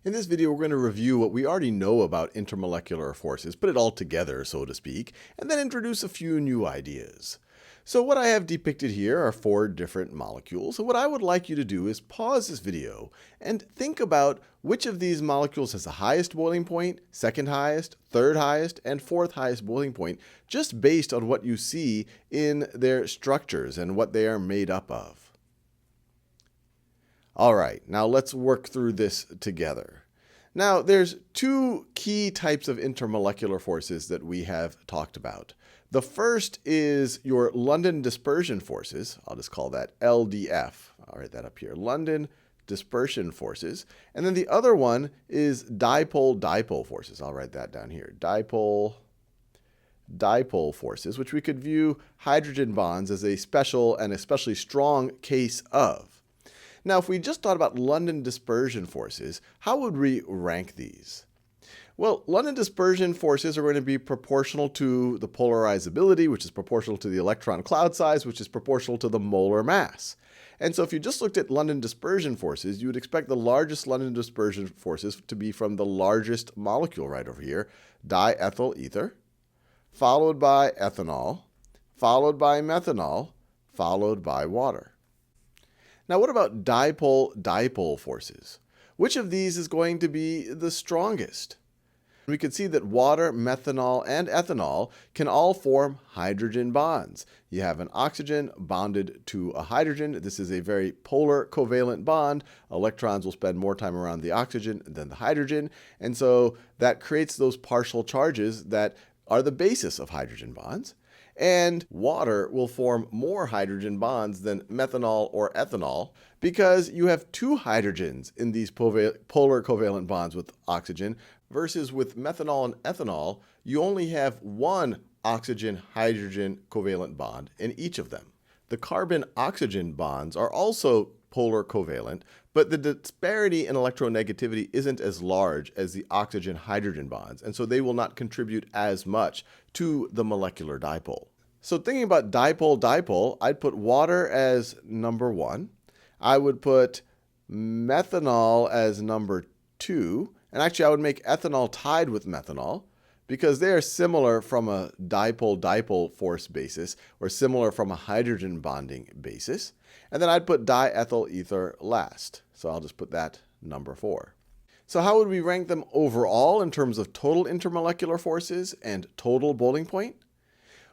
In this video, we're going to review what we already know about intermolecular forces, put it all together, so to speak, and then introduce a few new ideas. So what I have depicted here are 4 different molecules. And what I would like you to do is pause this video and think about which of these molecules has the highest boiling point, second highest, third highest, and fourth highest boiling point, just based on what you see in their structures and what they are made up of. All right, now let's work through this together. Now, there's 2 key types of intermolecular forces that we have talked about. The first is your London dispersion forces. I'll just call that LDF. I'll write that up here. London dispersion forces. And then the other one is dipole-dipole forces. I'll write that down here. Dipole forces, which we could view hydrogen bonds as a special and especially strong case of. Now, if we just thought about London dispersion forces, how would we rank these? Well, London dispersion forces are going to be proportional to the polarizability, which is proportional to the electron cloud size, which is proportional to the molar mass. And so if you just looked at London dispersion forces, you would expect the largest London dispersion forces to be from the largest molecule right over here, diethyl ether, followed by ethanol, followed by methanol, followed by water. Now, what about dipole-dipole forces? Which of these is going to be the strongest? We can see that water, methanol, and ethanol can all form hydrogen bonds. You have an oxygen bonded to a hydrogen. This is a very polar covalent bond. Electrons will spend more time around the oxygen than the hydrogen. And so that creates those partial charges that are the basis of hydrogen bonds. And water will form more hydrogen bonds than methanol or ethanol because you have 2 hydrogens in these polar covalent bonds with oxygen versus with methanol and ethanol, you only have 1 oxygen-hydrogen covalent bond in each of them. The carbon-oxygen bonds are also polar covalent, but the disparity in electronegativity isn't as large as the oxygen-hydrogen bonds, and so they will not contribute as much to the molecular dipole. So thinking about dipole-dipole, I'd put water as number 1. I would put methanol as number 2. And actually, I would make ethanol tied with methanol because they are similar from a dipole-dipole force basis or similar from a hydrogen bonding basis. And then I'd put diethyl ether last. So I'll just put that number 4. So how would we rank them overall in terms of total intermolecular forces and total boiling point?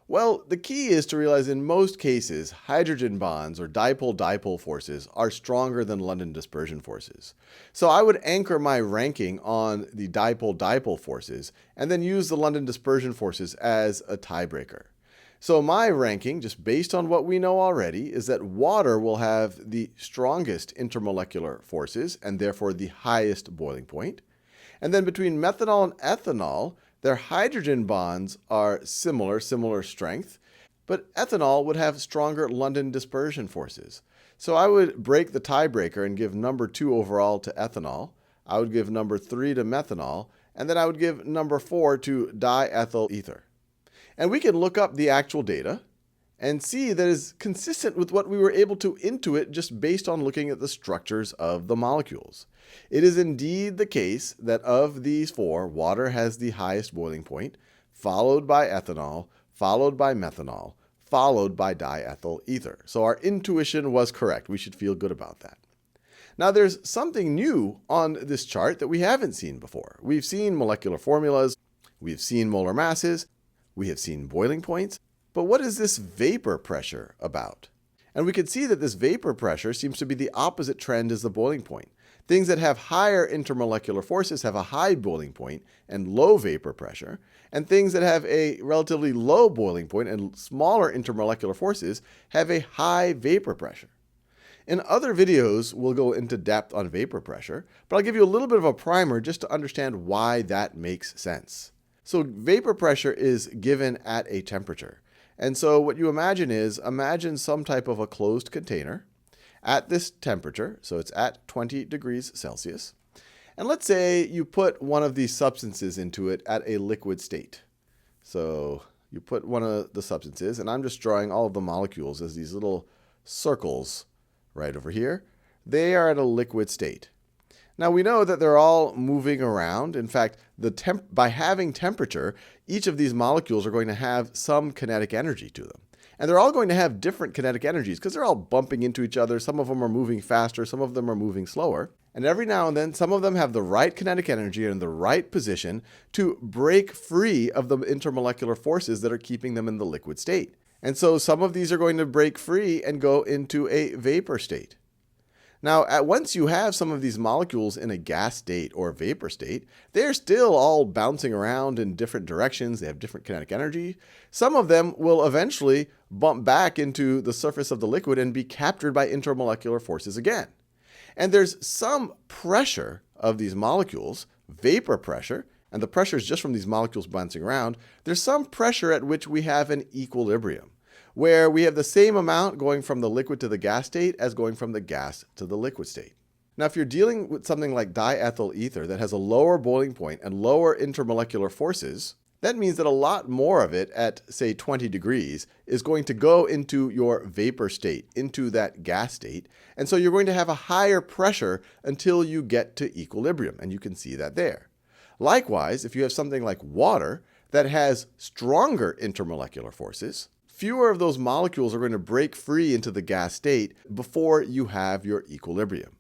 Well, the key is to realize in most cases, hydrogen bonds or dipole-dipole forces are stronger than London dispersion forces. So I would anchor my ranking on the dipole-dipole forces and then use the London dispersion forces as a tiebreaker. So my ranking, just based on what we know already, is that water will have the strongest intermolecular forces and therefore the highest boiling point. And then between methanol and ethanol, their hydrogen bonds are similar strength, but ethanol would have stronger London dispersion forces. So I would break the tiebreaker and give number 2 overall to ethanol. I would give number 3 to methanol, and then I would give number 4 to diethyl ether. And we can look up the actual data and see that is consistent with what we were able to intuit just based on looking at the structures of the molecules. It is indeed the case that of these 4, water has the highest boiling point, followed by ethanol, followed by methanol, followed by diethyl ether. So our intuition was correct. We should feel good about that. Now there's something new on this chart that we haven't seen before. We've seen molecular formulas, we've seen molar masses, we have seen boiling points, but what is this vapor pressure about? And we can see that this vapor pressure seems to be the opposite trend as the boiling point. Things that have higher intermolecular forces have a high boiling point and low vapor pressure, and things that have a relatively low boiling point and smaller intermolecular forces have a high vapor pressure. In other videos, we'll go into depth on vapor pressure, but I'll give you a little bit of a primer just to understand why that makes sense. So vapor pressure is given at a temperature. And so what you imagine is, imagine some type of a closed container at this temperature, so it's at 20 degrees Celsius. And let's say you put one of these substances into it at a liquid state. So you put one of the substances, and I'm just drawing all of the molecules as these little circles right over here. They are at a liquid state. Now we know that they're all moving around. In fact, by having temperature, each of these molecules are going to have some kinetic energy to them. And they're all going to have different kinetic energies because they're all bumping into each other. Some of them are moving faster, some of them are moving slower. And every now and then, some of them have the right kinetic energy and the right position to break free of the intermolecular forces that are keeping them in the liquid state. And so some of these are going to break free and go into a vapor state. Now, once you have some of these molecules in a gas state or vapor state, they're still all bouncing around in different directions. They have different kinetic energy. Some of them will eventually bump back into the surface of the liquid and be captured by intermolecular forces again. And there's some pressure of these molecules, vapor pressure, and the pressure is just from these molecules bouncing around. There's some pressure at which we have an equilibrium, where we have the same amount going from the liquid to the gas state as going from the gas to the liquid state. Now, if you're dealing with something like diethyl ether that has a lower boiling point and lower intermolecular forces, that means that a lot more of it at, say, 20 degrees is going to go into your vapor state, into that gas state. And so you're going to have a higher pressure until you get to equilibrium, and you can see that there. Likewise, if you have something like water that has stronger intermolecular forces, fewer of those molecules are going to break free into the gas state before you have your equilibrium.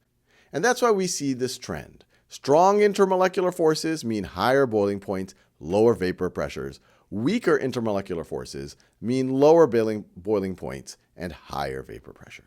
And that's why we see this trend. Strong intermolecular forces mean higher boiling points, lower vapor pressures. Weaker intermolecular forces mean lower boiling points and higher vapor pressure.